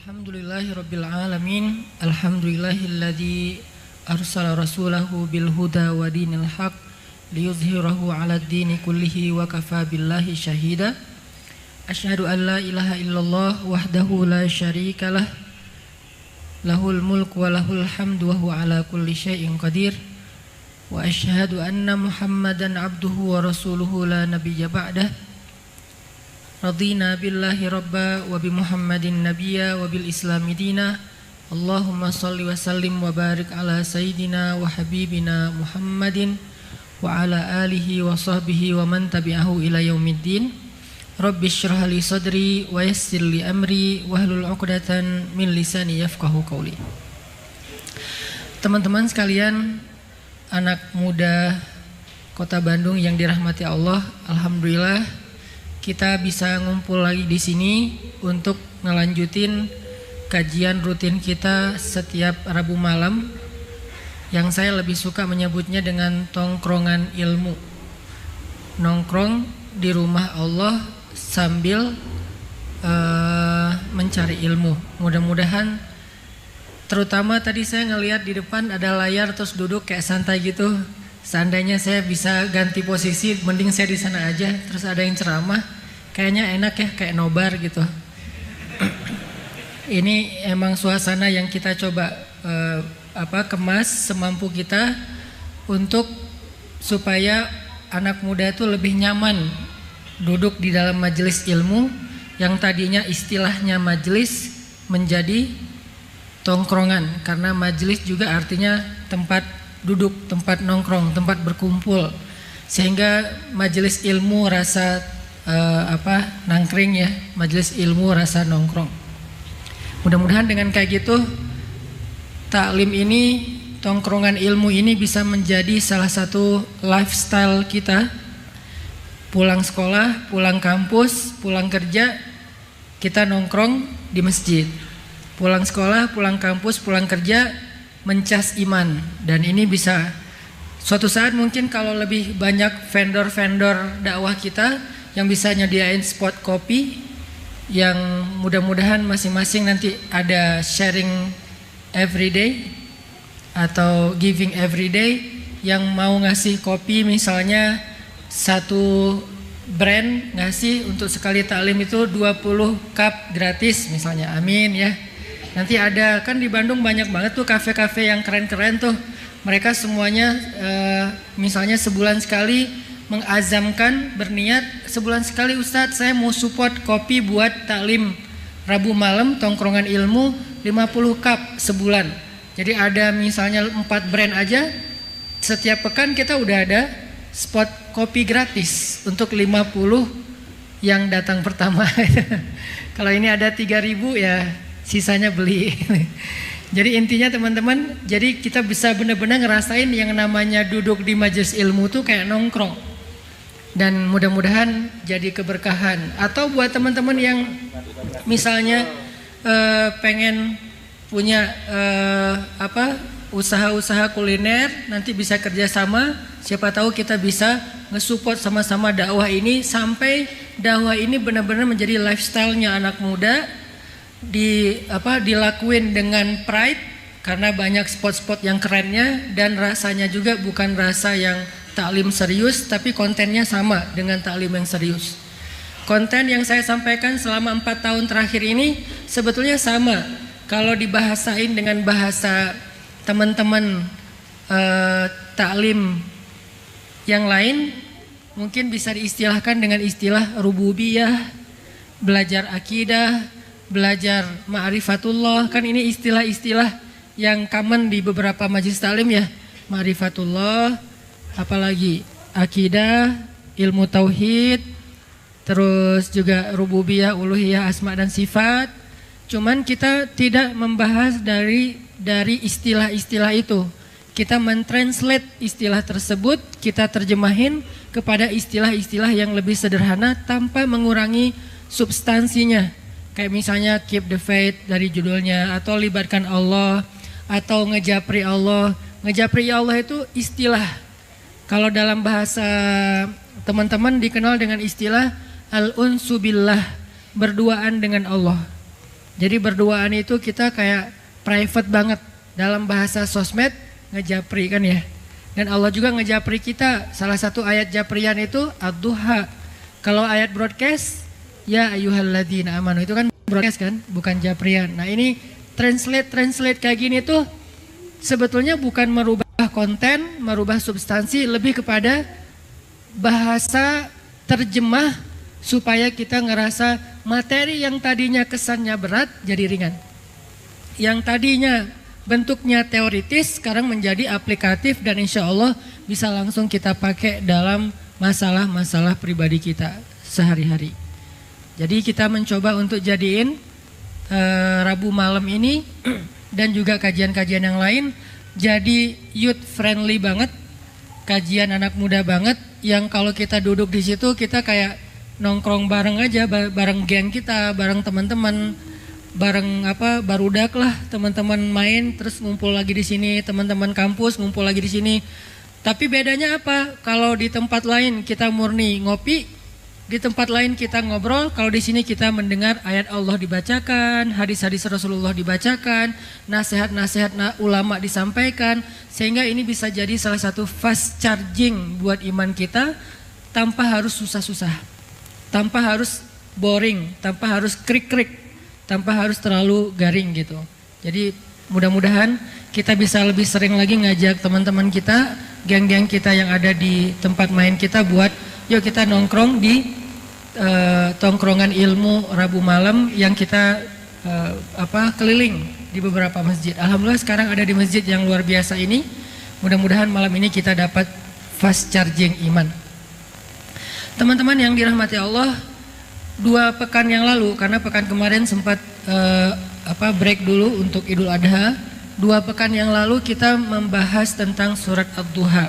Alhamdulillahirabbil alamin. Alhamdulillahilladzi arsala rasulahu bil huda wa dinil haq liyuzhirahu 'alad dini kullihi wa kafa billahi syahida. Asyhadu an la ilaha illallah wahdahu la syarikalah lahul mulk wa lahul hamdu wa huwa ala kulli syai'in qadir. Wa asyhadu anna Muhammadan abduhu wa rasuluhu la nabiyya ba'dah. Radina billahi rabba wa bi Muhammadin nabiyya wa bil islami dina. Allahumma salli wa sallim wa barik ala sayyidina wa habibina Muhammadin wa ala alihi wa sahbihi wa man tabi'ahu ila yaumiddin. Rabbi shrah li sadri wa yassir li amri wahlul 'uqdatan min lisani yafqahu qawli. Teman-teman sekalian, anak muda Kota Bandung yang dirahmati Allah, alhamdulillah kita bisa ngumpul lagi di sini untuk ngelanjutin kajian rutin kita setiap Rabu malam, yang saya lebih suka menyebutnya dengan tongkrongan ilmu. Nongkrong di rumah Allah sambil mencari ilmu. Mudah-mudahan, terutama tadi saya ngelihat di depan ada layar terus duduk kayak santai gitu. Seandainya saya bisa ganti posisi, mending saya di sana aja. Terus ada yang ceramah, kayaknya enak ya, kayak nobar gitu. Ini emang suasana yang kita coba kemas semampu kita untuk supaya anak muda itu lebih nyaman duduk di dalam majelis ilmu yang tadinya istilahnya majelis menjadi tongkrongan, karena majelis juga artinya tempat duduk, tempat nongkrong, tempat berkumpul, sehingga majelis ilmu rasa nangkring ya, majelis ilmu rasa nongkrong. Mudah-mudahan dengan kayak gitu, taklim ini, tongkrongan ilmu ini bisa menjadi salah satu lifestyle kita. Pulang sekolah, pulang kampus, pulang kerja, kita nongkrong di masjid. Pulang sekolah, pulang kampus, pulang kerja, mencas iman. Dan ini bisa suatu saat mungkin kalau lebih banyak vendor-vendor dakwah kita yang bisa nyediain spot kopi, yang mudah-mudahan masing-masing nanti ada sharing everyday atau giving everyday, yang mau ngasih kopi misalnya satu brand ngasih untuk sekali taklim itu 20 cup gratis misalnya, amin ya. Nanti ada, kan di Bandung banyak banget tuh kafe-kafe yang keren-keren tuh. Mereka semuanya misalnya sebulan sekali mengazamkan, berniat sebulan sekali, Ustadz saya mau support kopi buat taklim Rabu malam tongkrongan ilmu 50 cup sebulan. Jadi ada misalnya 4 brand aja, setiap pekan kita udah ada spot kopi gratis untuk 50 yang datang pertama. Kalau ini ada 3.000 ya sisanya beli. Jadi intinya teman-teman, jadi kita bisa benar-benar ngerasain yang namanya duduk di majelis ilmu tuh kayak nongkrong. Dan mudah-mudahan jadi keberkahan. Atau buat teman-teman yang misalnya pengen punya usaha-usaha kuliner, nanti bisa kerjasama. Siapa tahu kita bisa nge-support sama-sama dakwah ini sampai dakwah ini benar-benar menjadi lifestyle-nya anak muda. Dilakuin dengan pride karena banyak spot-spot yang kerennya, dan rasanya juga bukan rasa yang taklim serius, tapi kontennya sama dengan taklim yang serius. Konten yang saya sampaikan selama 4 tahun terakhir ini sebetulnya sama. Kalau dibahasain dengan bahasa teman-teman taklim yang lain, mungkin bisa diistilahkan dengan istilah rububiyah, belajar akidah, belajar ma'rifatullah. Kan ini istilah-istilah yang common di beberapa majelis taklim ya. Ma'rifatullah, apalagi akidah, ilmu tauhid, terus juga rububiyah, uluhiyah, asma dan sifat. Cuman kita tidak membahas dari istilah-istilah itu. Kita mentranslate istilah tersebut, kita terjemahin kepada istilah-istilah yang lebih sederhana tanpa mengurangi substansinya. Kayak misalnya keep the faith dari judulnya, atau libatkan Allah, atau ngejapri Allah. Ngejapri Allah itu istilah. Kalau dalam bahasa teman-teman dikenal dengan istilah al-unsu billah, berduaan dengan Allah. Jadi berduaan itu kita kayak private banget. Dalam bahasa sosmed ngejapri kan ya. Dan Allah juga ngejapri kita. Salah satu ayat japrian itu ad-duha. Kalau ayat broadcast, ya ayyuhalladzina amanu, itu kan broadcast kan, bukan japrian. Nah ini translate kayak gini tuh sebetulnya bukan merubah konten, merubah substansi, lebih kepada bahasa terjemah supaya kita ngerasa materi yang tadinya kesannya berat jadi ringan. Yang tadinya bentuknya teoritis sekarang menjadi aplikatif dan insya Allah bisa langsung kita pakai dalam masalah-masalah pribadi kita sehari-hari. Jadi kita mencoba untuk jadiin Rabu malam ini dan juga kajian-kajian yang lain jadi youth friendly banget, kajian anak muda banget yang kalau kita duduk di situ kita kayak nongkrong bareng aja, bareng geng kita, bareng teman-teman, bareng barudak lah, teman-teman main terus ngumpul lagi di sini, teman-teman kampus ngumpul lagi di sini. Tapi bedanya apa? Kalau di tempat lain kita murni ngopi, di tempat lain kita ngobrol, kalau di sini kita mendengar ayat Allah dibacakan, hadis-hadis Rasulullah dibacakan, nasihat-nasihat ulama disampaikan, sehingga ini bisa jadi salah satu fast charging buat iman kita tanpa harus susah-susah. Tanpa harus boring, tanpa harus krik-krik, tanpa harus terlalu garing gitu. Jadi mudah-mudahan kita bisa lebih sering lagi ngajak teman-teman kita, geng-geng kita yang ada di tempat main kita buat yuk kita nongkrong di tongkrongan ilmu Rabu malam yang kita keliling di beberapa masjid. Alhamdulillah sekarang ada di masjid yang luar biasa ini. Mudah-mudahan malam ini kita dapat fast charging iman. Teman-teman yang dirahmati Allah, 2 pekan yang lalu, karena pekan kemarin sempat break dulu untuk Idul Adha, 2 pekan yang lalu kita membahas tentang surat Ad-Duha.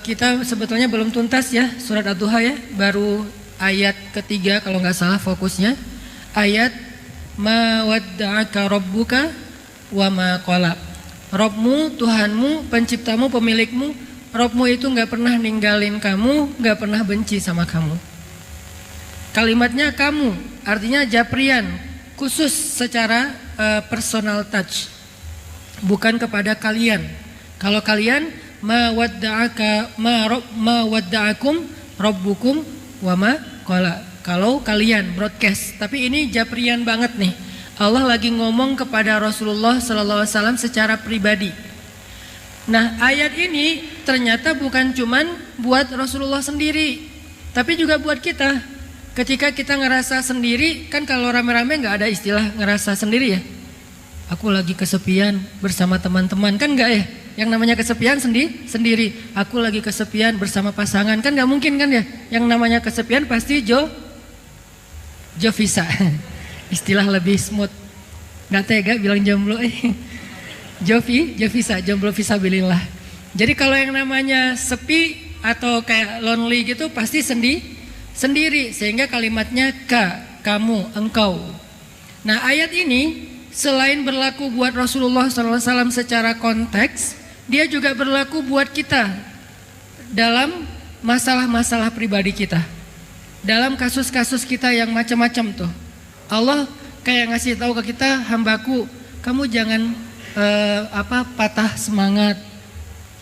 Kita sebetulnya belum tuntas ya surat Ad-Duha ya, baru ayat ketiga kalau nggak salah fokusnya, ayat ma wadda'aka rabbuka wa ma qala. Rabbmu, Tuhanmu, penciptamu, pemilikmu, Rabbmu itu gak pernah ninggalin kamu, gak pernah benci sama kamu. Kalimatnya kamu, artinya japrian, khusus secara personal touch. Bukan kepada kalian. Kalau kalian, ma wadda'akum rabbukum wa ma qala. Kalau kalian broadcast, tapi ini japrian banget nih. Allah lagi ngomong kepada Rasulullah SAW secara pribadi. Nah ayat ini ternyata bukan cuman buat Rasulullah sendiri, tapi juga buat kita. Ketika kita ngerasa sendiri, kan kalau rame-rame gak ada istilah ngerasa sendiri ya. Aku lagi kesepian bersama teman-teman, kan gak ya? Yang namanya kesepian sendiri. Aku lagi kesepian bersama pasangan, kan gak mungkin kan ya? Yang namanya kesepian pasti Jo visa. Istilah lebih smooth. Gak tega bilang jomblo Jo visa, jomblo visabilillah. Jadi kalau yang namanya sepi atau kayak lonely gitu pasti sendiri, sehingga kalimatnya kamu, engkau. Nah ayat ini selain berlaku buat Rasulullah SAW secara konteks, dia juga berlaku buat kita dalam masalah-masalah pribadi kita, dalam kasus-kasus kita yang macam-macam tuh. Allah kayak ngasih tahu ke kita, hambaku, kamu jangan patah semangat.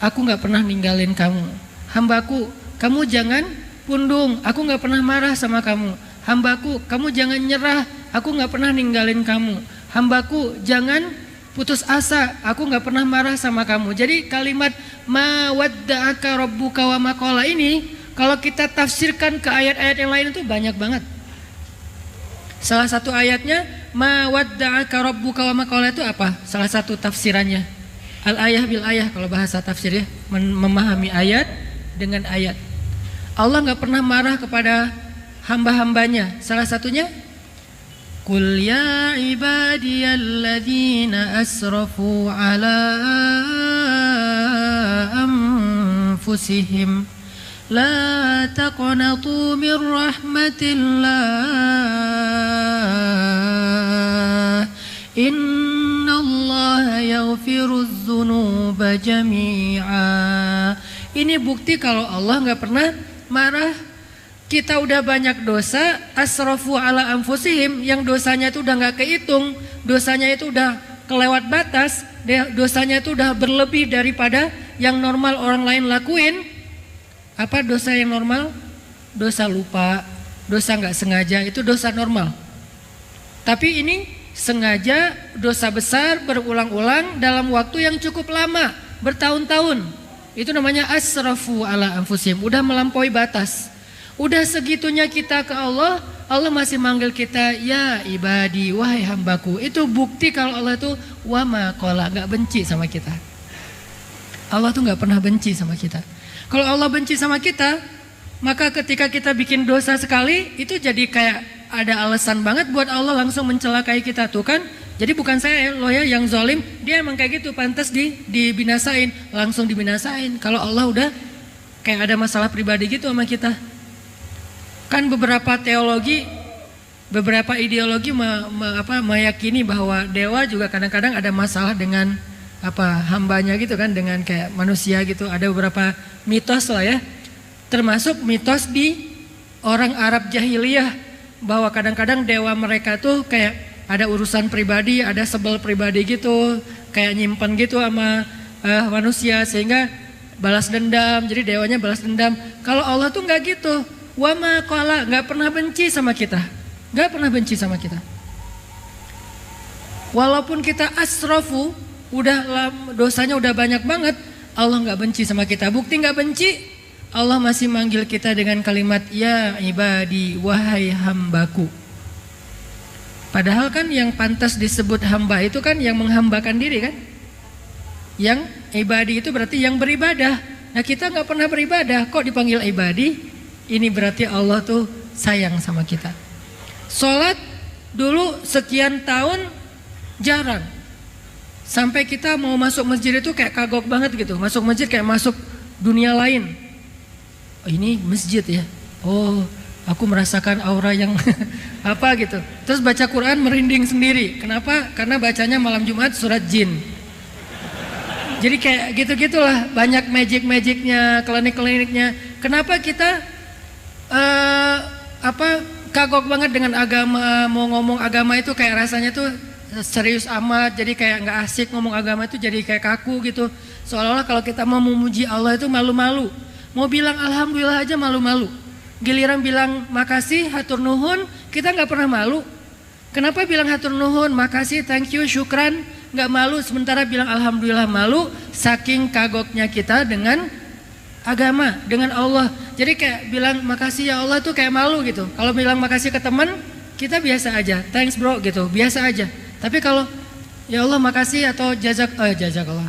Aku gak pernah ninggalin kamu. Hambaku, kamu jangan pundung. Aku gak pernah marah sama kamu. Hambaku, kamu jangan nyerah. Aku gak pernah ninggalin kamu. Hambaku, jangan putus asa. Aku gak pernah marah sama kamu. Jadi kalimat ma wadda'aka rabbuka wa ma qala ini, kalau kita tafsirkan ke ayat-ayat yang lain itu banyak banget. Salah satu ayatnya ma wadda'aka rabbuka wa ma qala itu apa? Salah satu tafsirannya al-ayah bil ayah kalau bahasa tafsir ya, memahami ayat dengan ayat. Allah enggak pernah marah kepada hamba-hambanya. Salah satunya qul ya ibadiyalladzina asrafu ala anfusihim la taqnatu min rahmatillah innallaha yaghfiruz dzunuba jami'a. Ini bukti kalau Allah nggak pernah marah kita udah banyak dosa, asrafu ala anfusihim, yang dosanya itu udah nggak kehitung, dosanya itu udah kelewat batas, dosanya itu udah berlebih daripada yang normal orang lain lakuin. Apa dosa yang normal? Dosa lupa, dosa nggak sengaja, itu dosa normal. Tapi ini sengaja, dosa besar berulang-ulang dalam waktu yang cukup lama, bertahun-tahun. Itu namanya asrafu ala anfusihim, udah melampaui batas. Udah segitunya kita ke Allah, Allah masih manggil kita ya ibadi, wahai hambaku. Itu bukti kalau Allah itu wama qala, gak benci sama kita. Allah tuh gak pernah benci sama kita. Kalau Allah benci sama kita, maka ketika kita bikin dosa sekali, itu jadi kayak ada alasan banget buat Allah langsung mencelakai kita tuh kan. Jadi bukan saya loh ya yang zalim, dia emang kayak gitu, pantas dibinasain, langsung dibinasain. Kalau Allah udah kayak ada masalah pribadi gitu sama kita. Kan beberapa teologi, beberapa ideologi meyakini bahwa dewa juga kadang-kadang ada masalah dengan hambanya gitu kan, dengan kayak manusia gitu. Ada beberapa mitos lah ya, termasuk mitos di orang Arab jahiliyah, bahwa kadang-kadang dewa mereka tuh kayak ada urusan pribadi, ada sebel pribadi gitu, kayak nyimpen gitu sama manusia sehingga balas dendam. Jadi dewanya balas dendam. Kalau Allah tuh nggak gitu. Wama qala, nggak pernah benci sama kita, nggak pernah benci sama kita. Walaupun kita asrafu, dosanya udah banyak banget, Allah nggak benci sama kita. Bukti nggak benci, Allah masih manggil kita dengan kalimat ya ibadi, wahai hambaku. Padahal kan yang pantas disebut hamba itu kan yang menghambakan diri kan. Yang ibadi itu berarti yang beribadah. Nah kita nggak pernah beribadah, kok dipanggil ibadi? Ini berarti Allah tuh sayang sama kita. Sholat dulu sekian tahun jarang. Sampai kita mau masuk masjid itu kayak kagok banget gitu. Masuk masjid kayak masuk dunia lain. Oh, ini masjid ya. Oh, aku merasakan aura yang apa gitu. Terus baca Quran merinding sendiri. Kenapa? Karena bacanya malam Jumat surat jin. Jadi kayak gitu-gitulah, banyak magic-magicnya, klinik-kliniknya. Kenapa kita kagok banget dengan agama, mau ngomong agama itu kayak rasanya tuh serius amat, jadi kayak nggak asik ngomong agama itu, jadi kayak kaku gitu. Seolah-olah kalau kita mau memuji Allah itu malu-malu, mau bilang alhamdulillah aja malu-malu. Giliran bilang makasih, hatur nuhun, kita nggak pernah malu. Kenapa bilang hatur nuhun, makasih, thank you, syukran, nggak malu, sementara bilang alhamdulillah malu, saking kagoknya kita dengan agama, dengan Allah. Jadi kayak bilang makasih ya Allah tuh kayak malu gitu. Kalau bilang makasih ke teman, kita biasa aja, thanks bro gitu, biasa aja. Tapi kalau ya Allah makasih atau jazakallah,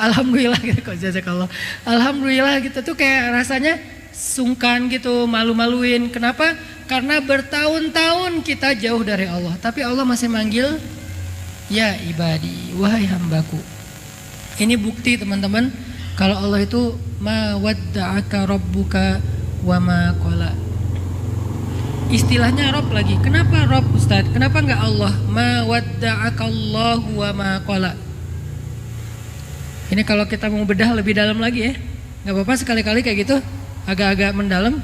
alhamdulillah gitu, kok jazakallah, alhamdulillah gitu tuh kayak rasanya sungkan gitu, malu-maluin. Kenapa? Karena bertahun-tahun kita jauh dari Allah, tapi Allah masih manggil ya ibadi, wahai hambaku. Ini bukti teman-teman, kalau Allah itu ma wadda'aka rabbuka wa ma qala. Istilahnya Rob lagi. Kenapa Rob Ustaz? Kenapa enggak Allah? Ma wadda'aka Allahu wa ma qala. Ini kalau kita mau bedah lebih dalam lagi ya. Enggak apa-apa sekali-kali kayak gitu, agak-agak mendalam.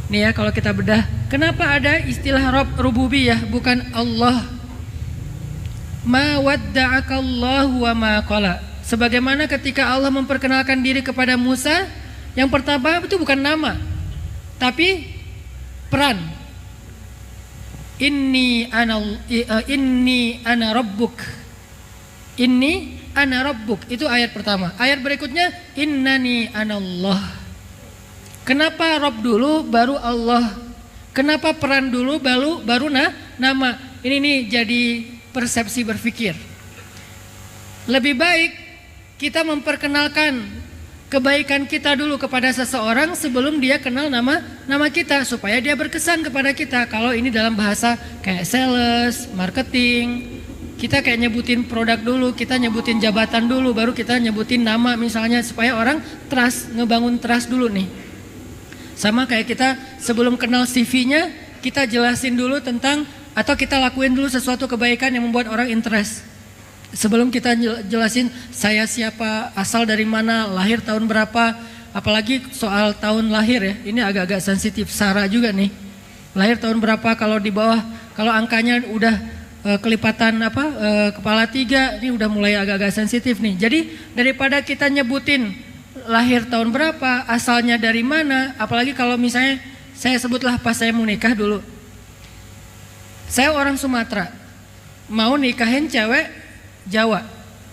Nih ya kalau kita bedah, kenapa ada istilah Rob rububiyah bukan Allah? Ma wadda'aka Allahu wa ma qala. Sebagaimana ketika Allah memperkenalkan diri kepada Musa, yang pertama itu bukan nama, tapi peran. Inni ana rabbuk. Inni ana rabbuk. Itu ayat pertama. Ayat berikutnya innani anallah. Kenapa Rabb dulu baru Allah? Kenapa peran dulu baru nama? Ini nih jadi persepsi berpikir. Lebih baik kita memperkenalkan kebaikan kita dulu kepada seseorang sebelum dia kenal nama kita, supaya dia berkesan kepada kita. Kalau ini dalam bahasa kayak sales, marketing, kita kayak nyebutin produk dulu, kita nyebutin jabatan dulu, baru kita nyebutin nama misalnya, supaya orang trust, ngebangun trust dulu nih. Sama kayak kita sebelum kenal CV-nya, kita jelasin dulu tentang, atau kita lakuin dulu sesuatu kebaikan yang membuat orang interest. Sebelum kita jelasin saya siapa, asal dari mana, lahir tahun berapa, apalagi soal tahun lahir ya, ini agak-agak sensitif. Sarah juga nih, lahir tahun berapa, kalau di bawah, kalau angkanya udah kelipatan kepala 3, ini udah mulai agak-agak sensitif nih. Jadi daripada kita nyebutin lahir tahun berapa, asalnya dari mana, apalagi kalau misalnya saya sebutlah pas saya mau nikah dulu, saya orang Sumatera, mau nikahin cewek Jawa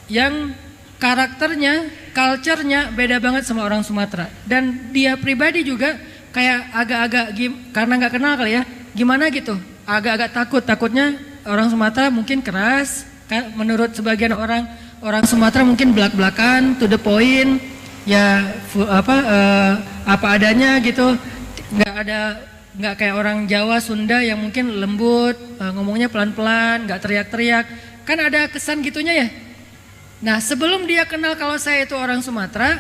yang karakternya, culture-nya beda banget sama orang Sumatera, dan dia pribadi juga kayak agak-agak karena nggak kenal kali ya, gimana gitu, agak-agak takutnya orang Sumatera mungkin keras, menurut sebagian orang Sumatera mungkin belak-belakan, to the point, ya apa adanya gitu, nggak kayak orang Jawa Sunda yang mungkin lembut, ngomongnya pelan-pelan, nggak teriak-teriak, kan ada kesan gitunya ya. Nah sebelum dia kenal kalau saya itu orang Sumatera,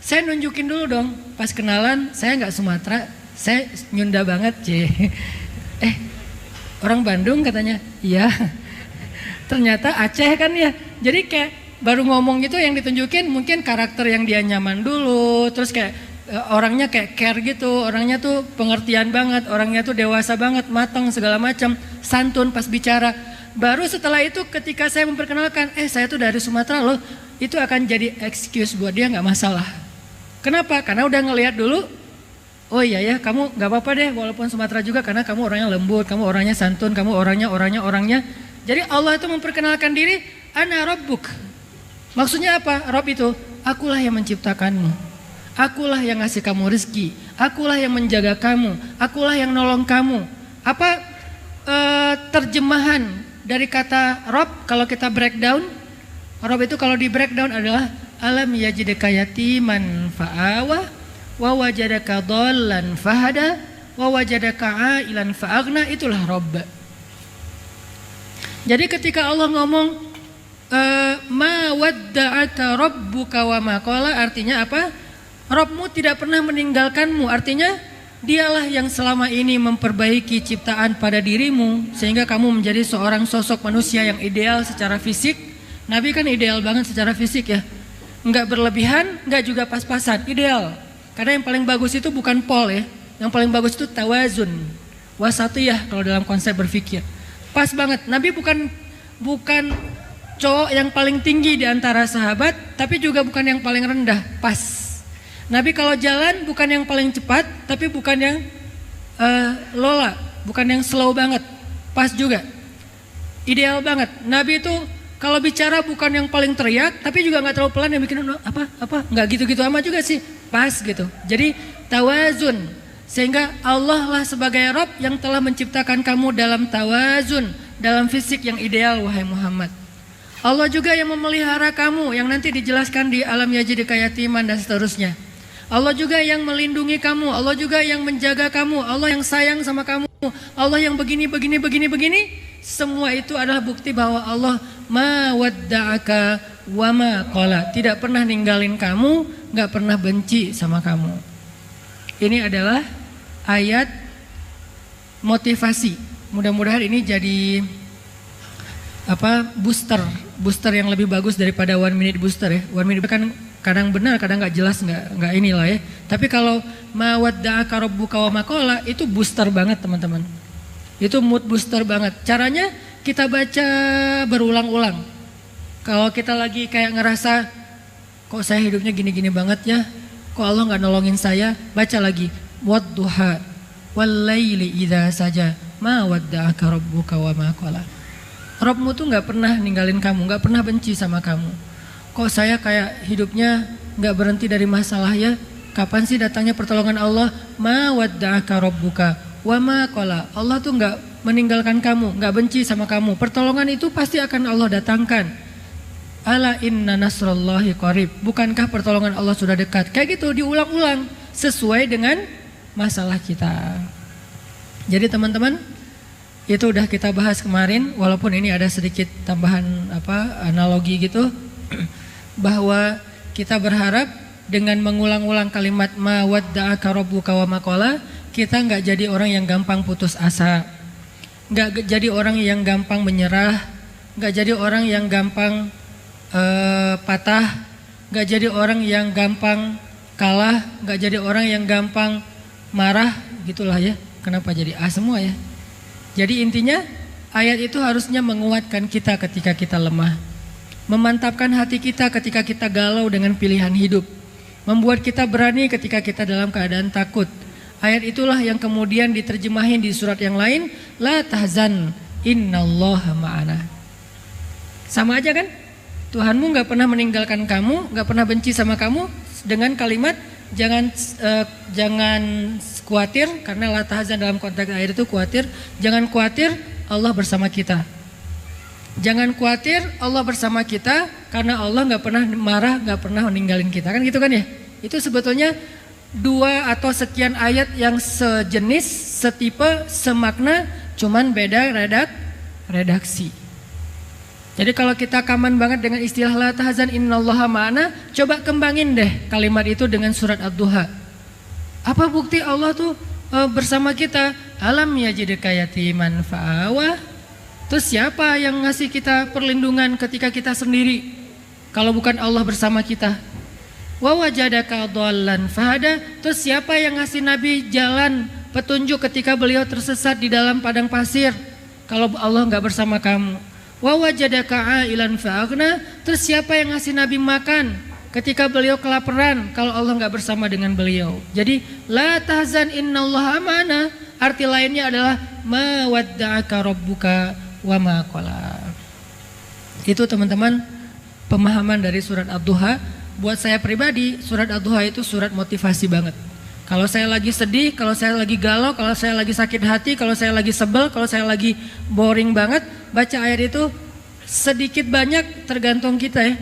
saya nunjukin dulu dong, pas kenalan saya nggak Sumatera, saya Nyunda banget orang Bandung katanya, iya ternyata Aceh kan ya. Jadi kayak baru ngomong gitu yang ditunjukin mungkin karakter yang dia nyaman dulu, terus kayak orangnya kayak care gitu, orangnya tuh pengertian banget, orangnya tuh dewasa banget, matang segala macam, santun pas bicara. Baru setelah itu ketika saya memperkenalkan, saya tuh dari Sumatera loh, itu akan jadi excuse buat dia, nggak masalah. Kenapa? Karena udah ngelihat dulu, oh iya ya, kamu nggak apa-apa deh walaupun Sumatera juga, karena kamu orangnya lembut, kamu orangnya santun, kamu orangnya. Jadi Allah itu memperkenalkan diri, ana rabbuk. Maksudnya apa? Rabb itu, akulah yang menciptakanmu, akulah yang ngasih kamu rezeki, akulah yang menjaga kamu, akulah yang nolong kamu. Apa terjemahan dari kata Rabb kalau kita breakdown? Rabb itu kalau di breakdown adalah alam yajidka yatiman fa'awa wa wajadaka dhallan fahada wa wajadaka ailan fa'aghna, itulah Rabb. Jadi ketika Allah ngomong ma wadda'aka rabbuka wa ma qala, artinya apa? Rabbmu tidak pernah meninggalkanmu, artinya dialah yang selama ini memperbaiki ciptaan pada dirimu sehingga kamu menjadi seorang sosok manusia yang ideal secara fisik. Nabi kan ideal banget secara fisik ya, nggak berlebihan, nggak juga pas-pasan, ideal. Karena yang paling bagus itu bukan pol ya, yang paling bagus itu tawazun, wasatiyah kalau dalam konsep berpikir. Pas banget. Nabi bukan cowok yang paling tinggi di antara sahabat, tapi juga bukan yang paling rendah, pas. Nabi kalau jalan bukan yang paling cepat, tapi bukan yang lola, bukan yang slow banget, pas juga, ideal banget. Nabi itu kalau bicara bukan yang paling teriak, tapi juga nggak terlalu pelan yang bikin nggak gitu-gitu amat juga sih, pas gitu. Jadi tawazun, sehingga Allah lah sebagai Rabb yang telah menciptakan kamu dalam tawazun, dalam fisik yang ideal, wahai Muhammad. Allah juga yang memelihara kamu, yang nanti dijelaskan di alam yajidka yatiman dan seterusnya. Allah juga yang melindungi kamu, Allah juga yang menjaga kamu, Allah yang sayang sama kamu, Allah yang begini. Semua itu adalah bukti bahwa Allah ma wadda'aka wa ma qala, tidak pernah ninggalin kamu, gak pernah benci sama kamu. Ini adalah ayat motivasi. Mudah-mudahan ini jadi booster yang lebih bagus daripada 1 minute booster ya. 1 minute kan kadang benar, kadang nggak jelas, nggak inilah ya. Tapi kalau mawadda'aka rabbuka wa ma qala, itu booster banget teman-teman. Itu mood booster banget. Caranya kita baca berulang-ulang. Kalau kita lagi kayak ngerasa kok saya hidupnya gini-gini banget ya, kok Allah nggak nolongin saya, baca lagi wadduha wal laili idza saja ma wadda'aka rabbuka wa ma qala. Rabbmu tuh nggak pernah ninggalin kamu, nggak pernah benci sama kamu. Kok saya kayak hidupnya nggak berhenti dari masalah ya? Kapan sih datangnya pertolongan Allah? Ma wadda'aka rabbuka wa ma qala. Allah tuh nggak meninggalkan kamu, nggak benci sama kamu. Pertolongan itu pasti akan Allah datangkan. Ala inna nasrallahi qarib. Bukankah pertolongan Allah sudah dekat? Kayak gitu diulang-ulang sesuai dengan masalah kita. Jadi teman-teman, itu udah kita bahas kemarin, walaupun ini ada sedikit tambahan analogi gitu. Bahwa kita berharap dengan mengulang-ulang kalimat ma wadda'aka rabbuka wa ma qala, kita nggak jadi orang yang gampang putus asa, nggak jadi orang yang gampang menyerah, nggak jadi orang yang gampang patah, nggak jadi orang yang gampang kalah, nggak jadi orang yang gampang marah, gitulah ya. Kenapa jadi A semua ya? Jadi intinya ayat itu harusnya menguatkan kita ketika kita lemah, memantapkan hati kita ketika kita galau dengan pilihan hidup, membuat kita berani ketika kita dalam keadaan takut. Ayat itulah yang kemudian diterjemahin di surat yang lain, la tahzan innallaha ma'ana. Sama aja kan? Tuhanmu gak pernah meninggalkan kamu, gak pernah benci sama kamu, dengan kalimat jangan khawatir, karena la tahzan dalam konteks ayat itu khawatir. Jangan khawatir, Allah bersama kita. Jangan khawatir, Allah bersama kita, karena Allah gak pernah marah, gak pernah meninggalin kita. Kan gitu kan ya? Itu sebetulnya 2 atau sekian ayat yang sejenis, setipe, semakna, cuman beda redaksi. Jadi kalau kita kaman banget dengan istilah la tahzan innallaha ma'ana, coba kembangin deh kalimat itu dengan surat Ad-Duha. Apa bukti Allah tuh bersama kita? Alam yajidka yatiman fa'awa. Terus siapa yang ngasih kita perlindungan ketika kita sendiri kalau bukan Allah bersama kita? Wa wajadaka dhallan fahada. Terus siapa yang ngasih Nabi jalan petunjuk ketika beliau tersesat di dalam padang pasir kalau Allah enggak bersama kamu? Wa wajadaka ailan fa'aghna. Terus siapa yang ngasih Nabi makan ketika beliau kelaparan kalau Allah enggak bersama dengan beliau? Jadi la tahzan innallaha ma'ana, arti lainnya adalah ma wadda'aka rabbuka wa ma qala. Itu teman-teman pemahaman dari surat Ad-Duha. Buat saya pribadi, surat Ad-Duha itu surat motivasi banget. Kalau saya lagi sedih, kalau saya lagi galau, kalau saya lagi sakit hati, kalau saya lagi sebel, kalau saya lagi boring banget, baca ayat itu sedikit banyak tergantung kita ya.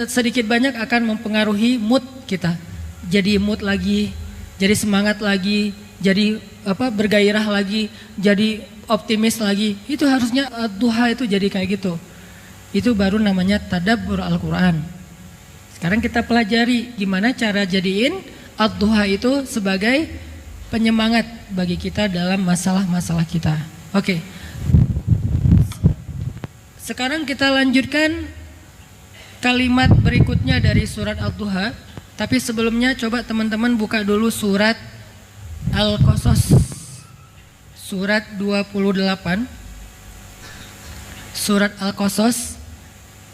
Sedikit banyak akan mempengaruhi mood kita. Jadi mood lagi, jadi semangat lagi, jadi bergairah lagi, jadi optimis lagi. Itu harusnya Ad-Duha itu jadi kayak gitu. Itu baru namanya tadabbur Al-Quran. Sekarang kita pelajari gimana cara jadiin Ad-Duha itu sebagai penyemangat bagi kita dalam masalah-masalah kita. Oke. Sekarang kita lanjutkan kalimat berikutnya dari surat Ad-Duha. Tapi sebelumnya coba teman-teman buka dulu surat Al-Qasas. Surat 28. Surat Al-Qasas.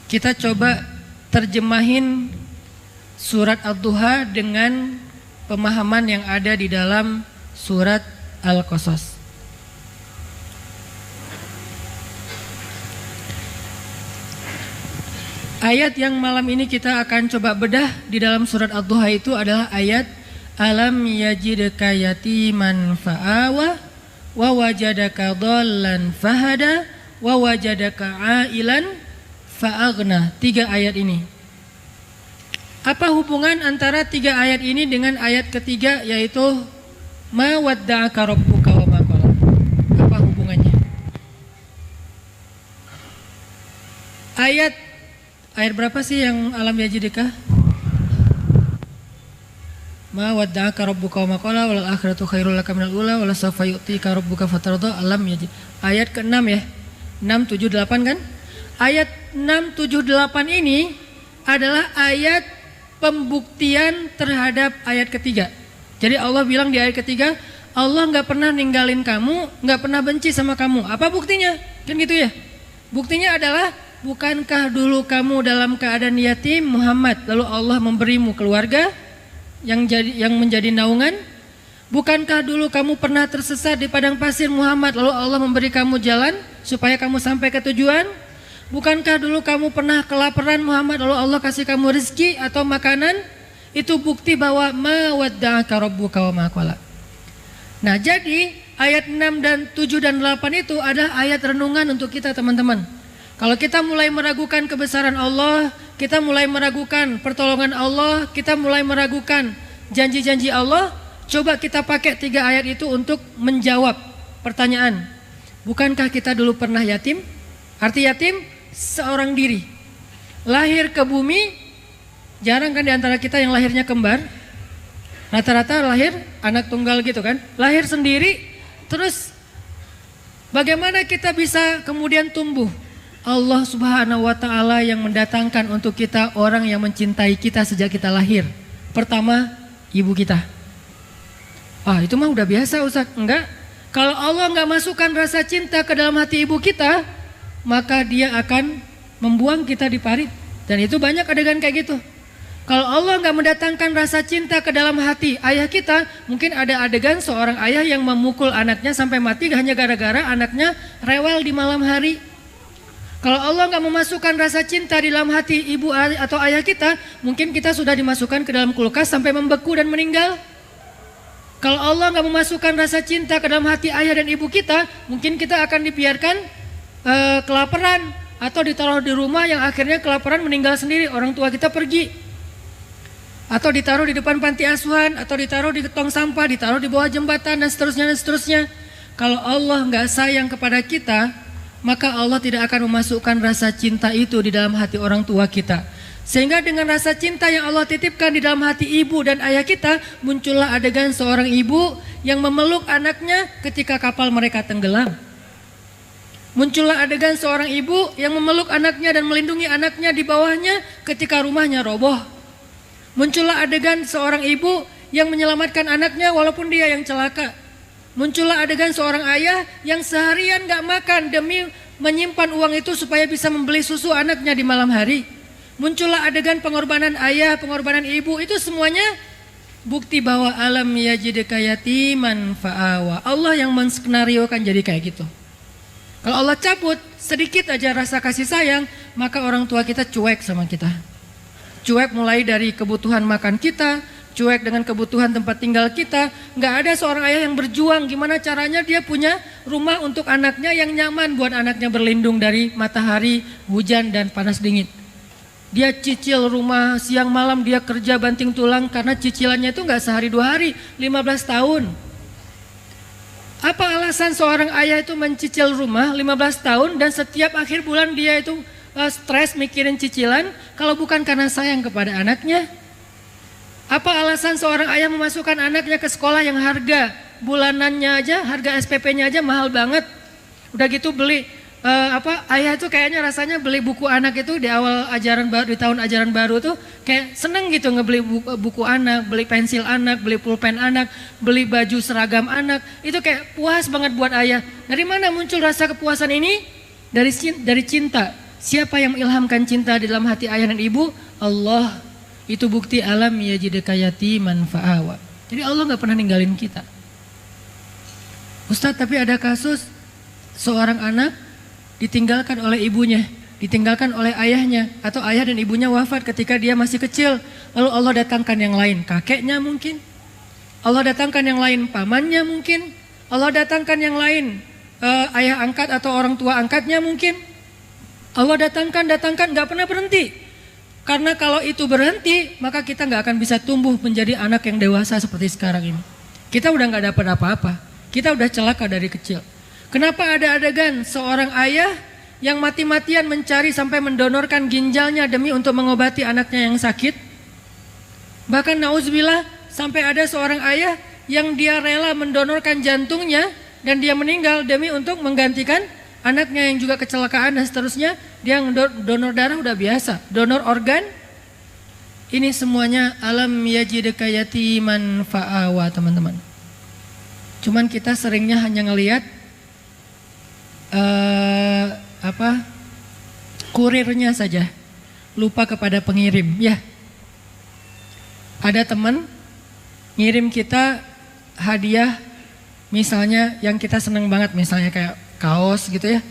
Kita coba terjemahin surat Ad-Duha dengan pemahaman yang ada di dalam surat Al-Qasas. Ayat yang malam ini kita akan coba bedah di dalam surat Ad-Duha itu adalah ayat Alam yajidka yatiman fa'awa wa wajadaka dhallan fahada wa wajadaka ailan fa'aghna. 3 ayat ini. Apa hubungan antara 3 ayat ini dengan ayat ketiga, yaitu ma wadda'aka rabbuka wa ma qala? Apa hubungannya? Ayat berapa sih yang alam yajidka? Ma wadda'aka rabbuka wa ma qala wal akhiratu khairul laka minal ula wala sawfa yu'tika rabbuka fatarda. Alam yajid. Ayat ke-6 ya. 6, 7, 8 kan? Ayat 6, 7, 8 ini adalah ayat pembuktian terhadap ayat ketiga. Jadi Allah bilang di ayat ketiga, Allah gak pernah ninggalin kamu, gak pernah benci sama kamu. Apa buktinya? Kan gitu ya. Buktinya adalah, bukankah dulu kamu dalam keadaan yatim Muhammad, lalu Allah memberimu keluarga yang menjadi naungan? Bukankah dulu kamu pernah tersesat di padang pasir Muhammad, lalu Allah memberi kamu jalan supaya kamu sampai ke tujuan? Bukankah dulu kamu pernah kelaparan Muhammad, lalu Allah kasih kamu rezeki atau makanan? Itu bukti bahwa ma wadda'aka rabbuka wa ma qala. Nah, jadi ayat 6 dan 7 dan 8 itu adalah ayat renungan untuk kita teman-teman. Kalau kita mulai meragukan kebesaran Allah, kita mulai meragukan pertolongan Allah, kita mulai meragukan janji-janji Allah, coba kita pakai 3 ayat itu untuk menjawab pertanyaan. Bukankah kita dulu pernah yatim? Arti yatim, seorang diri. Lahir ke bumi, jarang kan diantara kita yang lahirnya kembar. Rata-rata lahir anak tunggal gitu kan. Lahir sendiri, terus bagaimana kita bisa kemudian tumbuh? Allah Subhanahu wa ta'ala yang mendatangkan untuk kita orang yang mencintai kita sejak kita lahir. Pertama, ibu kita. Ah, itu mah udah biasa Ustaz. Enggak. Kalau Allah nggak masukkan rasa cinta ke dalam hati ibu kita, maka dia akan membuang kita di parit. Dan itu banyak adegan kayak gitu. Kalau Allah nggak mendatangkan rasa cinta ke dalam hati ayah kita, mungkin ada adegan seorang ayah yang memukul anaknya sampai mati hanya gara-gara anaknya rewel di malam hari. Kalau Allah nggak memasukkan rasa cinta di dalam hati ibu atau ayah kita, mungkin kita sudah dimasukkan ke dalam kulkas sampai membeku dan meninggal. Kalau Allah nggak memasukkan rasa cinta ke dalam hati ayah dan ibu kita, mungkin kita akan dibiarkan kelaparan atau ditaruh di rumah yang akhirnya kelaparan meninggal sendiri, orang tua kita pergi. Atau ditaruh di depan panti asuhan, atau ditaruh di tong sampah, ditaruh di bawah jembatan, dan seterusnya dan seterusnya. Kalau Allah nggak sayang kepada kita, maka Allah tidak akan memasukkan rasa cinta itu di dalam hati orang tua kita. Sehingga dengan rasa cinta yang Allah titipkan di dalam hati ibu dan ayah kita, muncullah adegan seorang ibu yang memeluk anaknya ketika kapal mereka tenggelam. Muncullah adegan seorang ibu yang memeluk anaknya dan melindungi anaknya di bawahnya ketika rumahnya roboh. Muncullah adegan seorang ibu yang menyelamatkan anaknya walaupun dia yang celaka. Muncullah adegan seorang ayah yang seharian gak makan demi menyimpan uang itu supaya bisa membeli susu anaknya di malam hari. Muncullah adegan pengorbanan ayah, pengorbanan ibu, itu semuanya bukti bahwa alam yajidka yatiman fa'awa. Allah yang menskenariokan jadi kayak gitu. Kalau Allah cabut sedikit aja rasa kasih sayang, maka orang tua kita cuek sama kita. Cuek mulai dari kebutuhan makan kita, cuek dengan kebutuhan tempat tinggal kita. Nggak ada seorang ayah yang berjuang gimana caranya dia punya rumah untuk anaknya yang nyaman buat anaknya berlindung dari matahari, hujan, dan panas dingin. Dia cicil rumah siang malam, dia kerja banting tulang karena cicilannya itu nggak sehari 2 hari, 15 tahun. Apa alasan seorang ayah itu mencicil rumah 15 tahun dan setiap akhir bulan dia itu stres mikirin cicilan kalau bukan karena sayang kepada anaknya? Apa alasan seorang ayah memasukkan anaknya ke sekolah yang harga bulanannya aja, harga SPP-nya aja mahal banget? Udah gitu beli ayah itu kayaknya rasanya beli buku anak itu di awal ajaran baru, di tahun ajaran baru tuh kayak seneng gitu ngebeli buku anak, beli pensil anak, beli pulpen anak, beli baju seragam anak. Itu kayak puas banget buat ayah. Dari mana muncul rasa kepuasan ini? Dari cinta. Siapa yang mengilhamkan cinta di dalam hati ayah dan ibu? Allah. Itu bukti alam yajidka yatiman fa'awa. Jadi Allah gak pernah ninggalin kita. Ustadz, tapi ada kasus seorang anak ditinggalkan oleh ibunya, ditinggalkan oleh ayahnya, atau ayah dan ibunya wafat ketika dia masih kecil. Lalu Allah datangkan yang lain, kakeknya mungkin. Allah datangkan yang lain, pamannya mungkin. Allah datangkan yang lain, ayah angkat atau orang tua angkatnya mungkin. Allah datangkan, gak pernah berhenti. Karena kalau itu berhenti, maka kita gak akan bisa tumbuh menjadi anak yang dewasa seperti sekarang ini. Kita udah gak dapat apa-apa, kita udah celaka dari kecil. Kenapa ada adegan seorang ayah yang mati-matian mencari sampai mendonorkan ginjalnya demi untuk mengobati anaknya yang sakit? Bahkan nauzubillah, sampai ada seorang ayah yang dia rela mendonorkan jantungnya dan dia meninggal demi untuk menggantikan anaknya yang juga kecelakaan dan seterusnya. Dia donor darah udah biasa, donor organ. Ini semuanya alam yajidka yatiman fa'awa, teman-teman. Cuman kita seringnya hanya ngelihat kurirnya saja, lupa kepada pengirim. Ya, ada teman ngirim kita hadiah, misalnya yang kita seneng banget, misalnya kayak kaos gitu ya.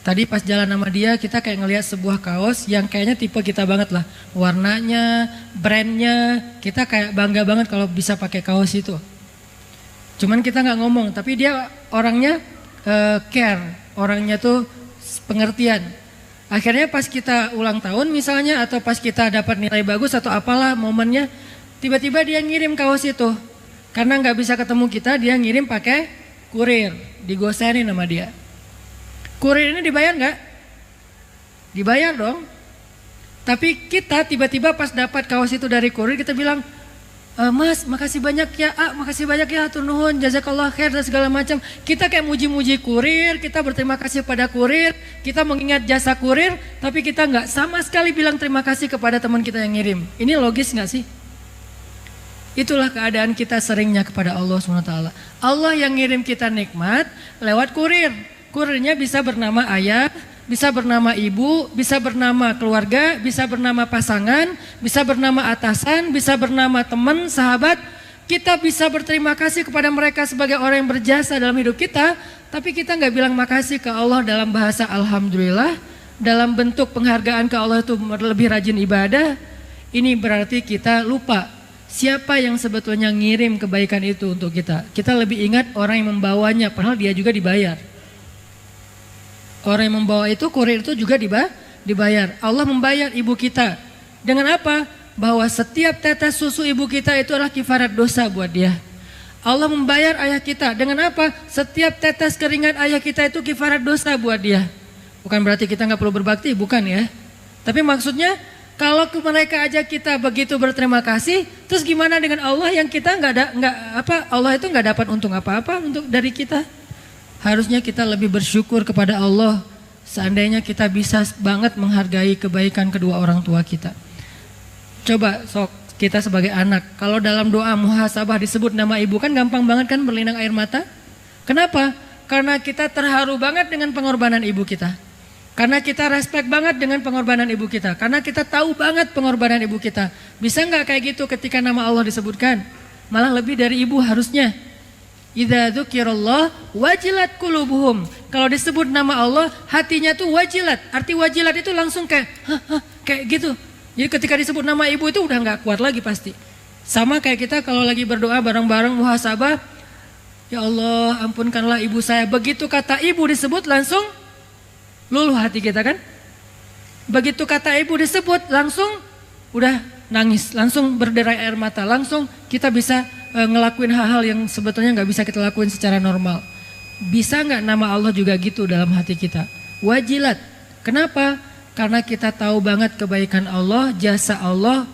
Tadi pas jalan sama dia kita kayak ngelihat sebuah kaos yang kayaknya tipe kita banget lah, warnanya, brandnya, kita kayak bangga banget kalau bisa pakai kaos itu. Cuman kita nggak ngomong, tapi dia orangnya care, orangnya tuh pengertian. Akhirnya pas kita ulang tahun misalnya, atau pas kita dapat nilai bagus atau apalah momennya, tiba-tiba dia ngirim kaos itu. Karena nggak bisa ketemu kita, dia ngirim pakai kurir, digoserin sama dia. Kurir ini dibayar nggak? Dibayar dong. Tapi kita tiba-tiba pas dapat kaos itu dari kurir, kita bilang, Mas, makasih banyak ya, makasih banyak ya, hatur nuhun, jazakallah khair dan segala macam. Kita kayak muji-muji kurir, kita berterima kasih pada kurir, kita mengingat jasa kurir, tapi kita nggak sama sekali bilang terima kasih kepada teman kita yang ngirim. Ini logis nggak sih? Itulah keadaan kita seringnya kepada Allah SWT. Allah yang ngirim kita nikmat lewat kurir. Kurirnya bisa bernama ayah, bisa bernama ibu, bisa bernama keluarga, bisa bernama pasangan, bisa bernama atasan, bisa bernama teman, sahabat. Kita bisa berterima kasih kepada mereka sebagai orang yang berjasa dalam hidup kita, tapi kita nggak bilang makasih ke Allah dalam bahasa alhamdulillah, dalam bentuk penghargaan ke Allah itu lebih rajin ibadah. Ini berarti kita lupa siapa yang sebetulnya ngirim kebaikan itu untuk kita. Kita lebih ingat orang yang membawanya, padahal dia juga dibayar. Orang yang membawa itu, kurir itu juga dibayar. Allah membayar ibu kita. Dengan apa? Bahwa setiap tetes susu ibu kita itu adalah kifarat dosa buat dia. Allah membayar ayah kita. Dengan apa? Setiap tetes keringat ayah kita itu kifarat dosa buat dia. Bukan berarti kita nggak perlu berbakti, bukan ya. Tapi maksudnya kalau ke mereka aja kita begitu berterima kasih, terus gimana dengan Allah yang kita Allah itu nggak dapat untung apa-apa untuk dari kita. Harusnya kita lebih bersyukur kepada Allah. Seandainya kita bisa banget menghargai kebaikan kedua orang tua kita. Coba sok kita sebagai anak, kalau dalam doa muhasabah disebut nama ibu kan gampang banget kan berlinang air mata. Kenapa? Karena kita terharu banget dengan pengorbanan ibu kita. Karena kita respect banget dengan pengorbanan ibu kita. Karena kita tahu banget pengorbanan ibu kita. Bisa nggak kayak gitu ketika nama Allah disebutkan? Malah lebih dari ibu harusnya. Idza dzukirallah wajilat qulubuhum. Kalau disebut nama Allah, hatinya tuh wajilat. Arti wajilat itu langsung kayak gitu. Jadi ketika disebut nama ibu itu udah nggak kuat lagi pasti. Sama kayak kita kalau lagi berdoa bareng-bareng muhasabah, ya Allah ampunkanlah ibu saya. Begitu kata ibu disebut langsung luluh hati kita kan. Begitu kata ibu disebut langsung udah nangis, langsung berderai air mata, langsung kita bisa ngelakuin hal-hal yang sebetulnya nggak bisa kita lakuin secara normal. Bisa nggak nama Allah juga gitu dalam hati kita? Wajilat. Kenapa? Karena kita tahu banget kebaikan Allah, jasa Allah,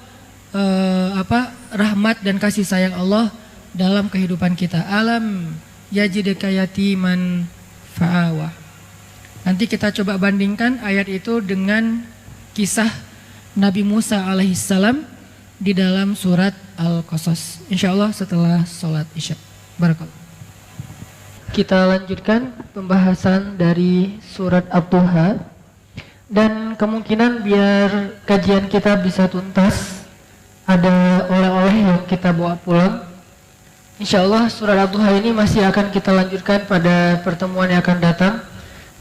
rahmat dan kasih sayang Allah dalam kehidupan kita. Alam yajidka yatiman fa'awa. Nanti kita coba bandingkan ayat itu dengan kisah Nabi Musa alaihissalam di dalam surat Al-Qasas. Insya Allah setelah sholat isya. Barakallah. Kita lanjutkan pembahasan dari surat Ad-Duha. Dan kemungkinan biar kajian kita bisa tuntas, ada oleh-oleh yang kita bawa pulang. Insya Allah surat Ad-Duha ini masih akan kita lanjutkan pada pertemuan yang akan datang.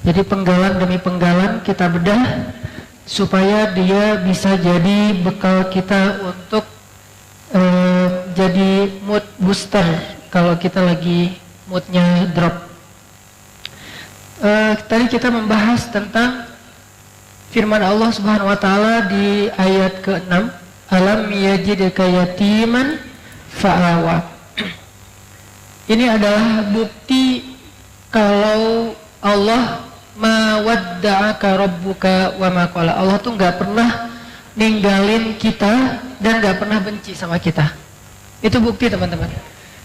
Jadi penggalan demi penggalan kita bedah supaya dia bisa jadi bekal kita untuk jadi mood booster kalau kita lagi moodnya drop. Tadi kita membahas tentang firman Allah Subhanahu wa taala di ayat ke-6, alam yajidka yatiman fa'awa. Ini adalah bukti kalau Allah mawadda'aka rabbuka wa ma qala. Allah tuh enggak pernah ninggalin kita dan enggak pernah benci sama kita. Itu bukti teman-teman.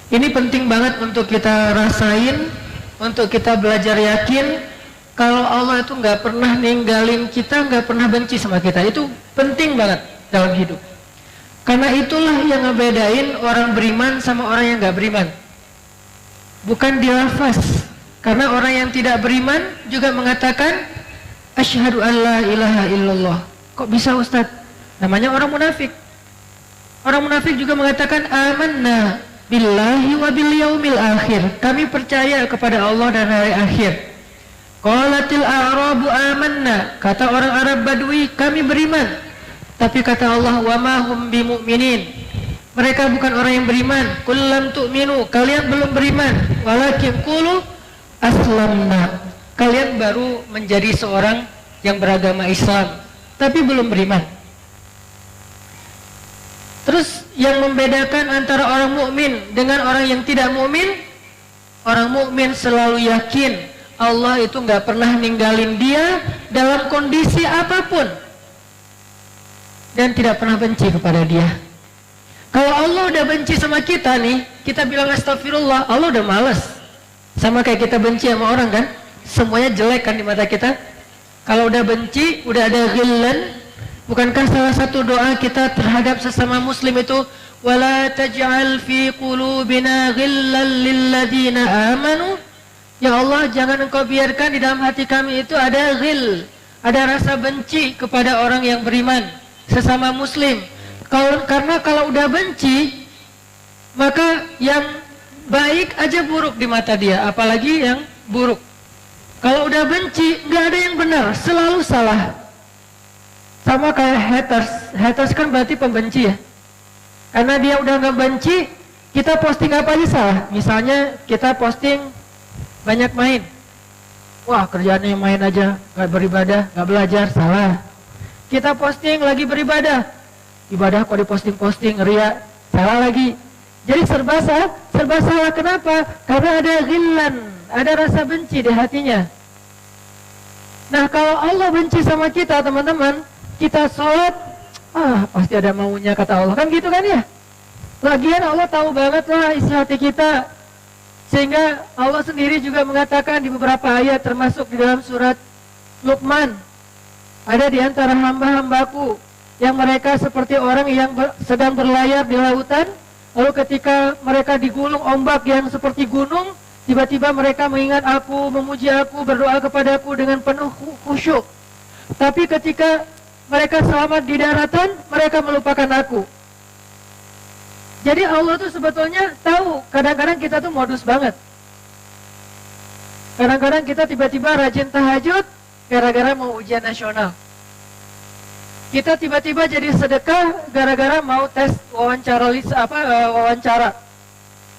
Ini penting banget untuk kita rasain, untuk kita belajar yakin. Kalau Allah itu nggak pernah ninggalin kita, nggak pernah benci sama kita, itu penting banget dalam hidup. Karena itulah yang ngebedain orang beriman sama orang yang nggak beriman. Bukan di lafaz. Karena orang yang tidak beriman juga mengatakan asyhadu an la ilaha illallah. Kok bisa Ustadz? Namanya orang munafik. Orang munafik juga mengatakan amanna billahi wa bil yaumil akhir. Kami percaya kepada Allah dan hari akhir. Qalatil a'rabu amanna, kata orang Arab Badui kami beriman. Tapi kata Allah wa ma hum bimu'minin, mereka bukan orang yang beriman. Qul lam tu'minu, kalian belum beriman. Walakin qulu aslamna, kalian baru menjadi seorang yang beragama Islam tapi belum beriman. Terus yang membedakan antara orang mukmin dengan orang yang tidak mukmin, orang mukmin selalu yakin Allah itu nggak pernah ninggalin dia dalam kondisi apapun dan tidak pernah benci kepada dia. Kalau Allah udah benci sama kita nih, kita bilang astagfirullah, Allah udah malas. Sama kayak kita benci sama orang kan, semuanya jelek kan di mata kita. Kalau udah benci, udah ada ghillan, bukankah salah satu doa kita terhadap sesama muslim itu ولا تجعل في قلوبنا غلا للذين آمنوا. Ya Allah, jangan Engkau biarkan di dalam hati kami itu ada ghil, ada rasa benci kepada orang yang beriman, sesama muslim. Karena kalau udah benci, maka yang baik aja buruk di mata dia, apalagi yang buruk. Kalau udah benci, nggak ada yang benar, selalu salah. Sama kayak haters. Haters kan berarti pembenci ya. Karena dia udah nggak benci, kita posting apa aja salah. Misalnya kita posting banyak main. Wah, kerjaannya main aja, nggak beribadah, nggak belajar, salah. Kita posting lagi beribadah, ibadah kok diposting-posting, ria, salah lagi. Jadi serba salah. Kenapa? Karena ada ghillan, ada rasa benci di hatinya. Nah, kalau Allah benci sama kita, teman-teman, kita sholat, pasti ada maunya kata Allah, kan gitu kan ya? Lagian Allah tahu banget lah isi hati kita. Sehingga Allah sendiri juga mengatakan di beberapa ayat, termasuk di dalam surat Luqman, ada di antara hamba-hambaku yang mereka seperti orang yang sedang berlayar di lautan, lalu ketika mereka digulung ombak yang seperti gunung, tiba-tiba mereka mengingat aku, memuji aku, berdoa kepadaku dengan penuh khusyuk. Tapi ketika mereka selamat di daratan, mereka melupakan aku. Jadi Allah tuh sebetulnya tahu, kadang-kadang kita tuh modus banget. Kadang-kadang kita tiba-tiba rajin tahajud gara-gara mau ujian nasional. Kita tiba-tiba jadi sedekah gara-gara mau tes wawancara.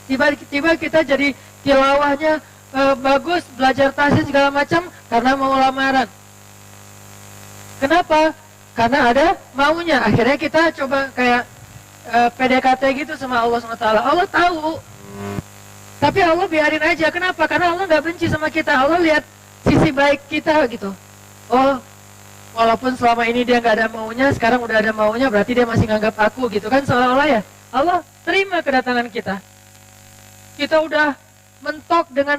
Tiba-tiba kita jadi tilawahnya bagus, belajar tahsin segala macam karena mau lamaran. Kenapa? Karena ada maunya. Akhirnya kita coba kayak PDKT gitu sama Allah SWT. Allah tahu, tapi Allah biarin aja. Kenapa? Karena Allah nggak benci sama kita. Allah lihat sisi baik kita gitu. Oh, walaupun selama ini dia nggak ada maunya, sekarang udah ada maunya, berarti dia masih nganggap aku gitu kan, seolah-olah ya. Allah terima kedatangan kita. Kita udah mentok dengan